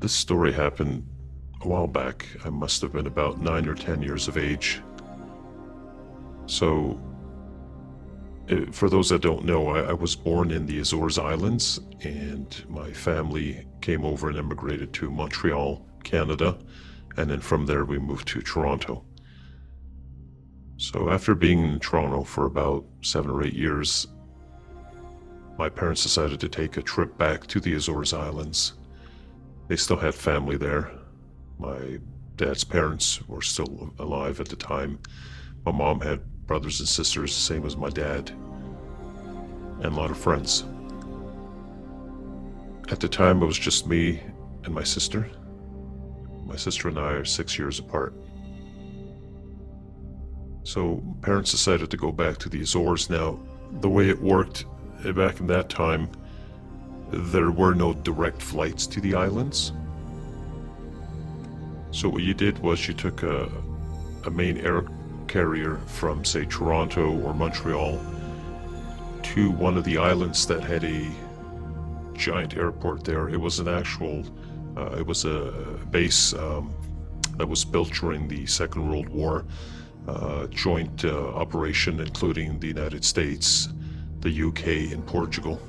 This story happened a while back. I must have been about 9 or 10 years of age. So, for those that don't know, I was born in the Azores Islands, and my family came over and immigrated to Montreal, Canada, and then from there we moved to Toronto. So after being in Toronto for about 7 or 8 years, my parents decided to take a trip back to the Azores Islands. They still had family there. My dad's parents were still alive at the time. My mom had brothers and sisters, the same as my dad, and a lot of friends. At the time, it was just me and my sister. My sister and I are 6 years apart. So parents decided to go back to the Azores. Now, the way it worked back in that time, there were no direct flights to the islands. So what you did was you took a main air carrier from, say, Toronto or Montreal to one of the islands that had a giant airport there. It was an actual, it was a base that was built during the Second World War, joint operation including the United States, the UK, and Portugal.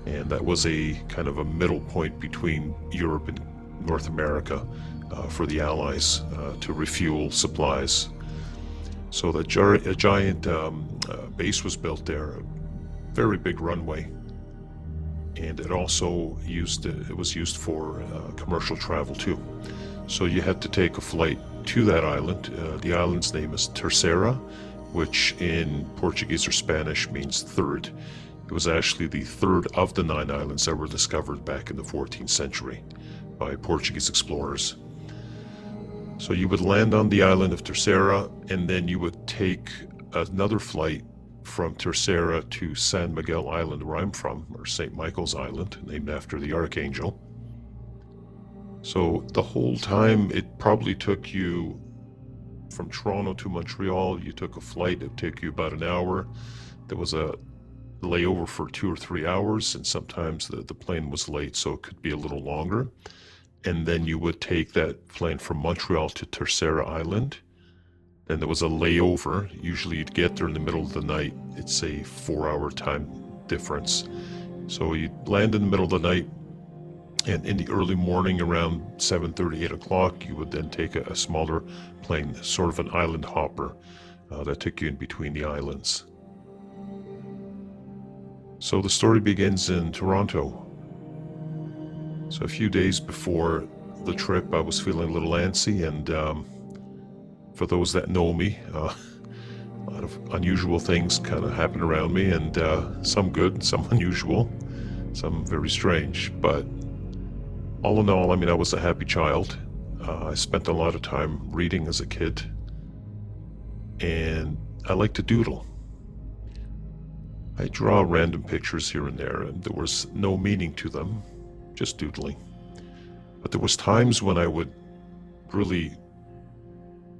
And that was a kind of a middle point between Europe and North America for the Allies to refuel supplies. So a giant base was built there, a very big runway, and it also was used for commercial travel too. So you had to take a flight to that island. The island's name is Terceira, which in Portuguese or Spanish means third. It was actually the third of the 9 islands that were discovered back in the 14th century by Portuguese explorers. So you would land on the island of Terceira, and then you would take another flight from Terceira to San Miguel Island, where I'm from, or St. Michael's Island, named after the Archangel. So the whole time, it probably took you from Toronto to Montreal. You took a flight, it took you about an hour. There was a layover for 2 or 3 hours, and sometimes the plane was late, so it could be a little longer. And then you would take that plane from Montreal to Terceira Island. Then there was a layover. Usually you'd get there in the middle of the night. It's a 4-hour time difference. So you'd land in the middle of the night, and in the early morning around 7:30, 8 o'clock, you would then take a smaller plane, sort of an island hopper, that took you in between the islands. So the story begins in Toronto. So a few days before the trip, I was feeling a little antsy, and for those that know me, a lot of unusual things kind of happen around me, and some good, some unusual, some very strange. But all in all, I mean, I was a happy child. I spent a lot of time reading as a kid, and I like to doodle. I draw random pictures here and there, and there was no meaning to them, just doodling. But there was times when I would really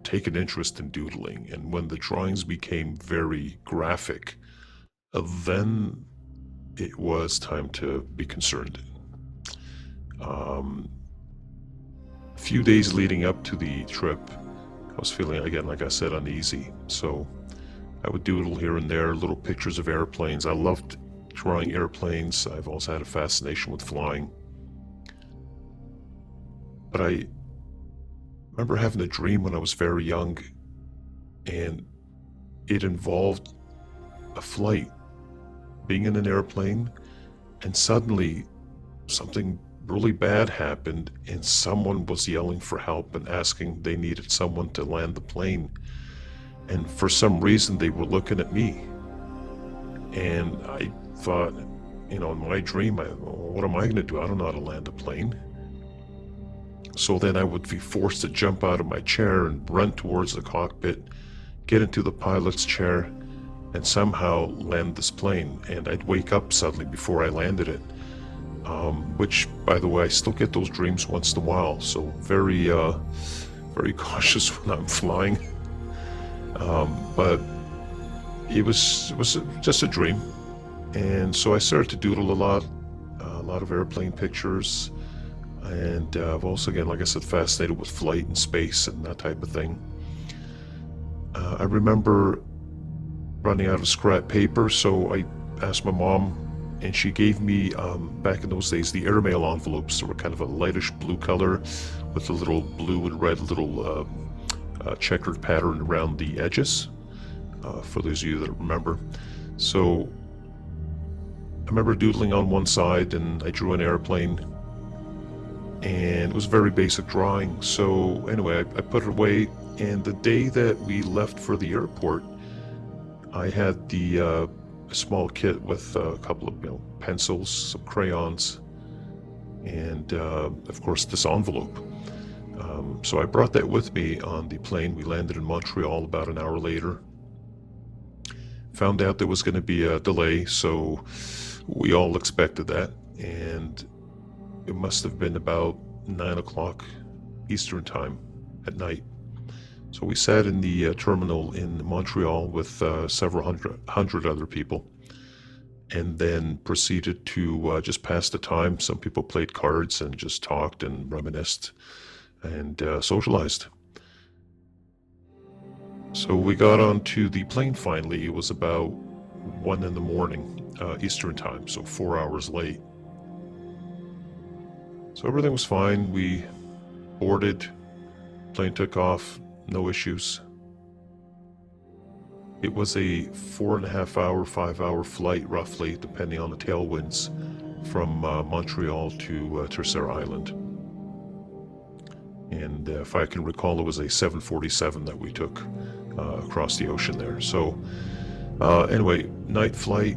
take an interest in doodling, and when the drawings became very graphic, then it was time to be concerned. A few days leading up to the trip, I was feeling, again, like I said, uneasy. So I would doodle here and there, little pictures of airplanes. I loved drawing airplanes. I've always had a fascination with flying. But I remember having a dream when I was very young, and it involved a flight, being in an airplane, and suddenly something really bad happened, and someone was yelling for help and asking they needed someone to land the plane. And for some reason, they were looking at me. And I thought, in my dream, what am I going to do? I don't know how to land a plane. So then I would be forced to jump out of my chair and run towards the cockpit, get into the pilot's chair, and somehow land this plane. And I'd wake up suddenly before I landed it. Which, by the way, I still get those dreams once in a while. So very cautious when I'm flying. But it was just a dream. And so I started to doodle a lot of airplane pictures. And I've also, again, like I said, fascinated with flight and space and that type of thing. I remember running out of scrap paper, so I asked my mom, and she gave me, back in those days, the airmail envelopes. They were kind of a lightish blue color with a little blue and red little checkered pattern around the edges, for those of you that remember. So I remember doodling on one side, and I drew an airplane, and it was a very basic drawing. So anyway, I put it away, and the day that we left for the airport, I had the a small kit with a couple of pencils, some crayons, and of course this envelope. So I brought that with me on the plane. We landed in Montreal about an hour later. Found out there was going to be a delay, so we all expected that, and it must have been about 9 o'clock Eastern time at night. So we sat in the terminal in Montreal with several hundred other people, and then proceeded to just pass the time. Some people played cards and just talked and reminisced and socialized. So we got onto the plane finally. It was about 1 in the morning Eastern time, so 4 hours late. So everything was fine. We boarded, plane took off, no issues. It was a 4.5 hour, 5 hour flight, roughly, depending on the tailwinds, from Montreal to Terceira Island. And if I can recall, it was a 747 that we took across the ocean there. So anyway, night flight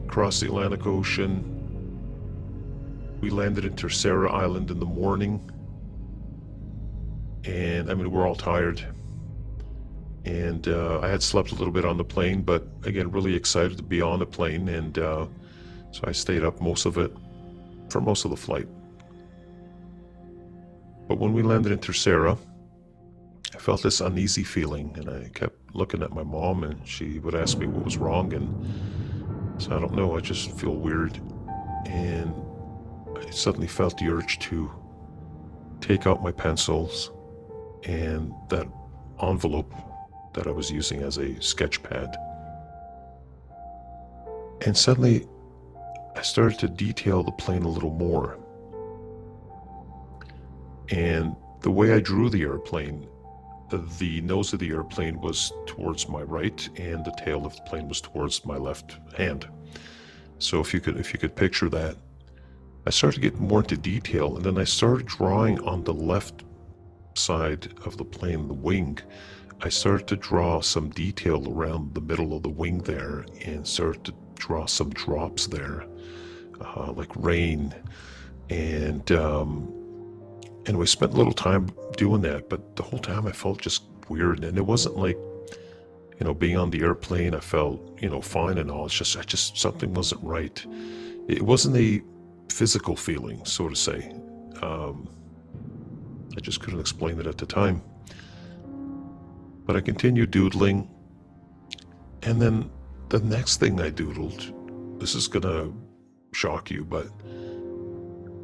across the Atlantic Ocean. We landed in Terceira Island in the morning, and I mean, we're all tired, and I had slept a little bit on the plane, but again, really excited to be on the plane, and so I stayed up most of it, for most of the flight. But when we landed in Terceira, I felt this uneasy feeling, and I kept looking at my mom, and she would ask me what was wrong, and so I don't know, I just feel weird, and I suddenly felt the urge to take out my pencils and that envelope that I was using as a sketch pad. And suddenly I started to detail the plane a little more. And the way I drew the airplane, the nose of the airplane was towards my right and the tail of the plane was towards my left hand. So if you could picture that, I started to get more into detail, and then I started drawing on the left side of the plane, the wing. I started to draw some detail around the middle of the wing there, and started to draw some drops there, like rain. And anyway, spent a little time doing that, but the whole time I felt just weird, and it wasn't like, being on the airplane, I felt, fine and all. It's just something wasn't right. It wasn't a physical feeling, so to say. I just couldn't explain it at the time. But I continued doodling, and then the next thing I doodled, this is gonna shock you, but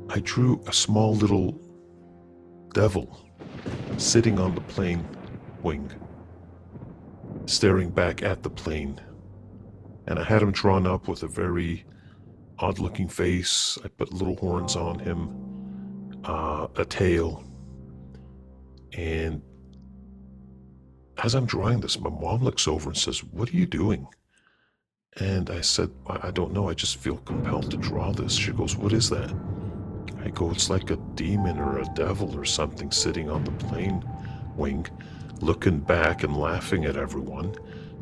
I drew a small little devil sitting on the plane wing, staring back at the plane. And I had him drawn up with a very odd-looking face. I put little horns on him, a tail. And as I'm drawing this, my mom looks over and says, "What are you doing?" And I said, I don't know, I just feel compelled to draw this. She goes, "What is that?" I go, "It's like a demon or a devil or something sitting on the plane wing, looking back and laughing at everyone.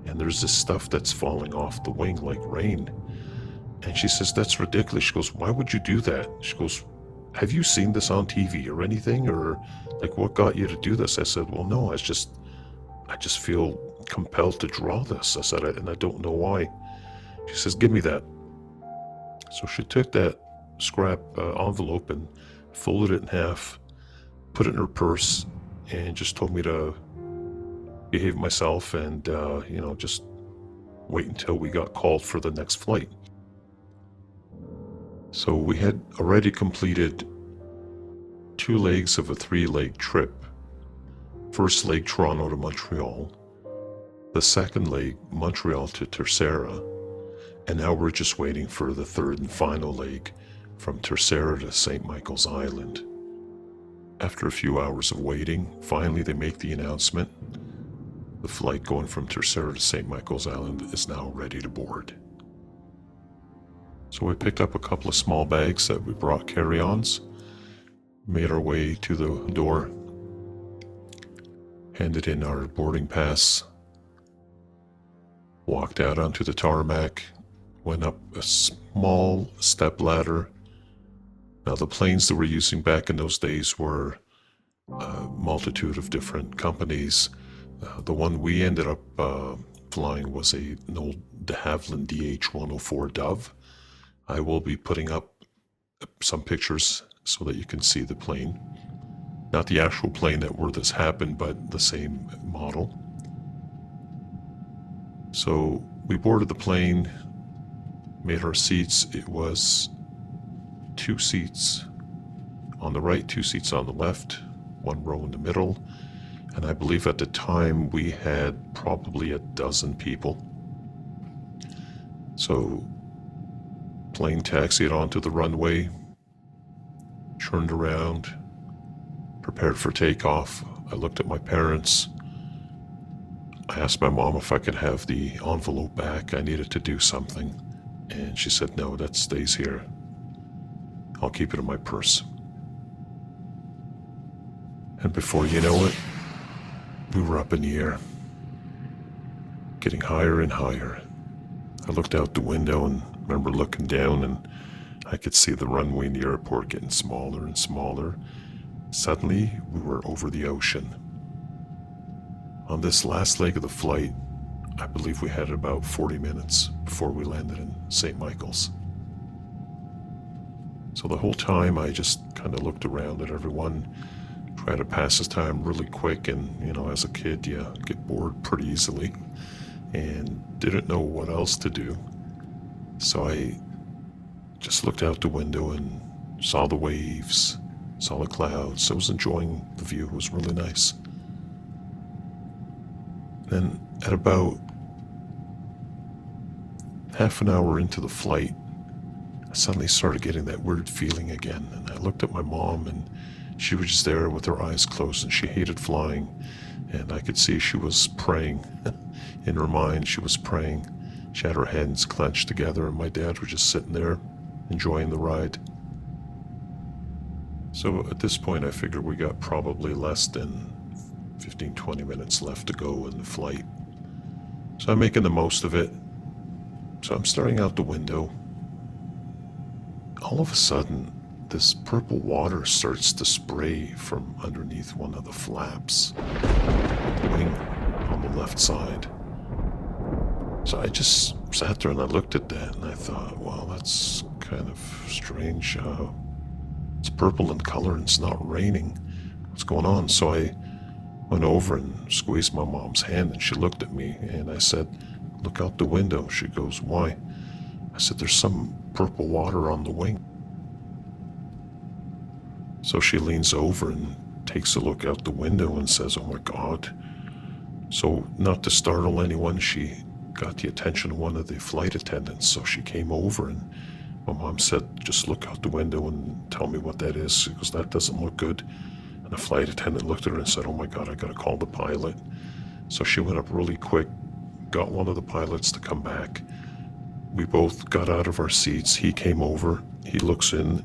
And there's this stuff that's falling off the wing like rain." And she says, "That's ridiculous." She goes, "Why would you do that?" She goes, "Have you seen this on TV or anything? Or like, what got you to do this?" I said, "Well, no, I just feel compelled to draw this." I said, "And I don't know why." She says, "Give me that." So she took that scrap envelope and folded it in half, put it in her purse, and just told me to behave myself and, just wait until we got called for the next flight. So we had already completed 2 legs of a 3-leg trip. First leg, Toronto to Montreal. The second leg, Montreal to Terceira. And now we're just waiting for the third and final leg from Terceira to St. Michael's Island. After a few hours of waiting, finally they make the announcement. The flight going from Terceira to St. Michael's Island is now ready to board. So we picked up a couple of small bags that we brought carry-ons, made our way to the door, handed in our boarding pass, walked out onto the tarmac, went up a small step ladder. Now the planes that we're using back in those days were a multitude of different companies. The one we ended up flying was an old de Havilland DH-104 Dove. I will be putting up some pictures so that you can see the plane. Not the actual plane that where this happened, but the same model. So we boarded the plane, made our seats. It was 2 seats on the right, 2 seats on the left, 1 row in the middle. And I believe at the time we had probably a dozen people. So plane taxied onto the runway, turned around, prepared for takeoff. I looked at my parents. I asked my mom if I could have the envelope back. I needed to do something. And she said, no, that stays here. I'll keep it in my purse. And before you know it, we were up in the air, getting higher and higher. I looked out the window and remember looking down, and I could see the runway in the airport getting smaller and smaller. Suddenly, we were over the ocean. On this last leg of the flight, I believe we had about 40 minutes before we landed in St. Michael's. So the whole time I just kind of looked around at everyone, tried to pass this time really quick, and as a kid you get bored pretty easily and didn't know what else to do. So I just looked out the window and saw the waves, saw the clouds. I was enjoying the view. It was really nice. Then at about half an hour into the flight, I suddenly started getting that weird feeling again, and I looked at my mom, and she was just there with her eyes closed, and she hated flying, and I could see she was praying. In her mind, she was praying. She had her hands clenched together, and my dad was just sitting there, enjoying the ride. So at this point, I figured we got probably less than 15-20 minutes left to go in the flight. So I'm making the most of it. So I'm staring out the window. All of a sudden, this purple water starts to spray from underneath one of the flaps of the wing on the left side. So I just sat there and I looked at that and I thought, well, that's kind of strange. It's purple in color and it's not raining. What's going on? So I went over and squeezed my mom's hand, and she looked at me, and I said, look out the window. She goes, why? I said, there's some purple water on the wing. So she leans over and takes a look out the window and says, oh my God. So not to startle anyone, she got the attention of one of the flight attendants. So she came over, and my mom said, just look out the window and tell me what that is, because that doesn't look good. And the flight attendant looked at her and said, oh my God, I gotta call the pilot. So she went up really quick, got one of the pilots to come back. We both got out of our seats. He came over, he looks in,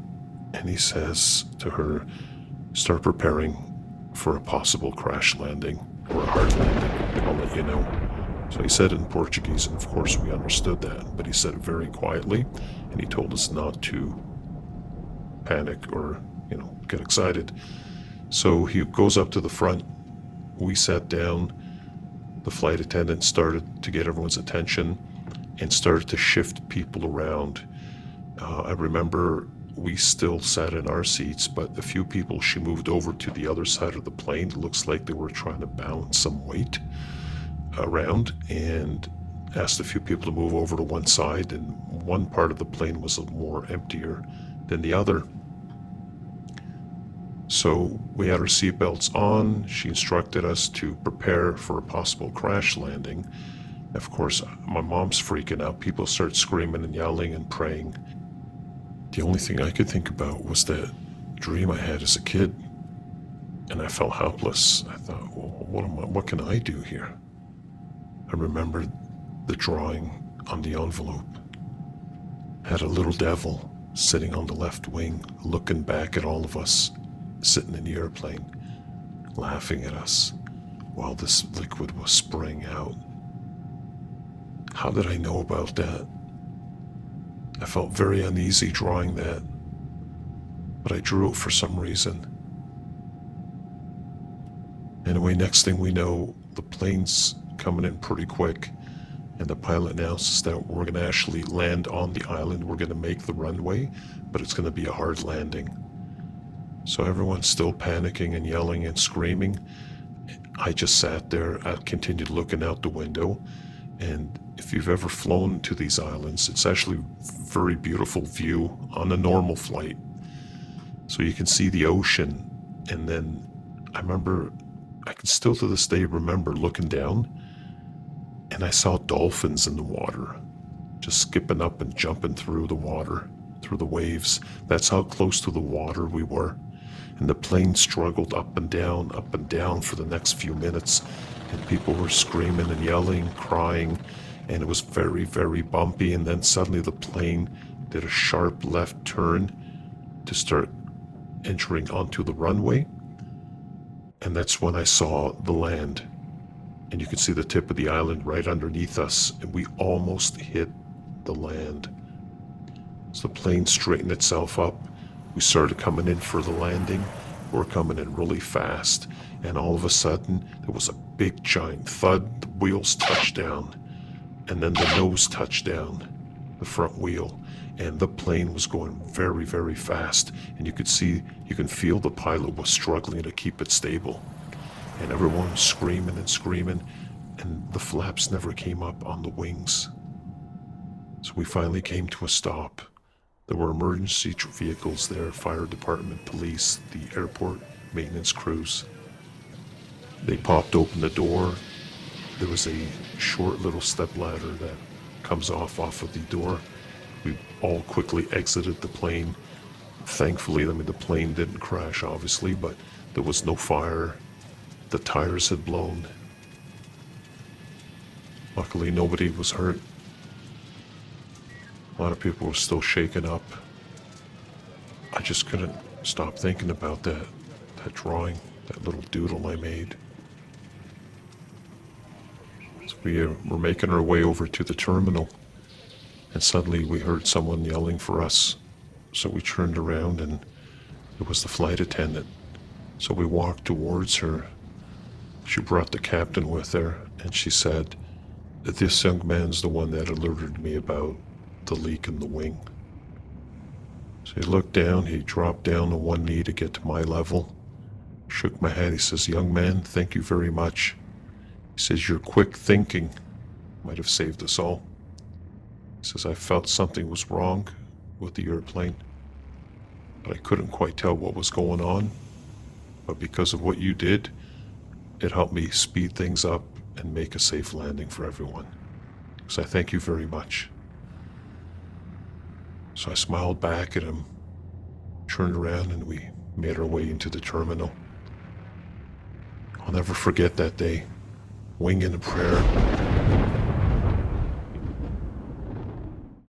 and he says to her, start preparing for a possible crash landing or a hard landing. I'll let you know. So he said it in Portuguese, and of course we understood that, but he said it very quietly, and he told us not to panic or, get excited. So he goes up to the front. We sat down. The flight attendant started to get everyone's attention and started to shift people around. I remember we still sat in our seats, but a few people she moved over to the other side of the plane. It looks like they were trying to balance some weight around, and asked a few people to move over to one side, and one part of the plane was more emptier than the other. So we had our seatbelts on. She instructed us to prepare for a possible crash landing. Of course, my mom's freaking out. People start screaming and yelling and praying. The only thing I could think about was that dream I had as a kid. And I felt helpless. I thought, well, what can I do here? I remembered the drawing on the envelope. Had a little devil sitting on the left wing, looking back at all of us, sitting in the airplane, laughing at us while this liquid was spraying out. How did I know about that? I felt very uneasy drawing that, but I drew it for some reason. Anyway, next thing we know, the plane's coming in pretty quick, and the pilot announces that we're going to actually land on the island. We're going to make the runway, but it's going to be a hard landing. So everyone's still panicking and yelling and screaming. I just sat there. I continued looking out the window, and if you've ever flown to these islands, it's actually a very beautiful view on a normal flight. So you can see the ocean, and then I can still to this day remember looking down, and I saw dolphins in the water, just skipping up and jumping through the water, through the waves. That's how close to the water we were. And the plane struggled up and down for the next few minutes, and people were screaming and yelling, crying, and it was very, very bumpy. And then suddenly the plane did a sharp left turn to start entering onto the runway. And that's when I saw the land. And you could see the tip of the island right underneath us, and we almost hit the land. So the plane straightened itself up. We started coming in for the landing. We're coming in really fast, and all of a sudden, there was a big giant thud. The wheels touched down, and then the nose touched down, the front wheel. And the plane was going very, very fast, and you can feel the pilot was struggling to keep it stable. And everyone was screaming and screaming, and the flaps never came up on the wings. So we finally came to a stop. There were emergency vehicles there, fire department, police, the airport maintenance crews. They popped open the door. There was a short little step ladder that comes off of the door. We all quickly exited the plane. Thankfully, the plane didn't crash, obviously, but there was no fire. The tires had blown. Luckily, nobody was hurt. A lot of people were still shaken up. I just couldn't stop thinking about that drawing, that little doodle I made. So we were making our way over to the terminal, and suddenly we heard someone yelling for us. So we turned around, and it was the flight attendant. So we walked towards her. She brought the captain with her, and she said, "This young man's the one that alerted me about the leak in the wing." So he looked down, he dropped down on one knee to get to my level, shook my head. He says, "Young man, thank you very much." He says, "Your quick thinking might have saved us all." He says, "I felt something was wrong with the airplane, but I couldn't quite tell what was going on. But because of what you did, it helped me speed things up and make a safe landing for everyone. So I thank you very much." So I smiled back at him, turned around, and we made our way into the terminal. I'll never forget that day, winging a prayer.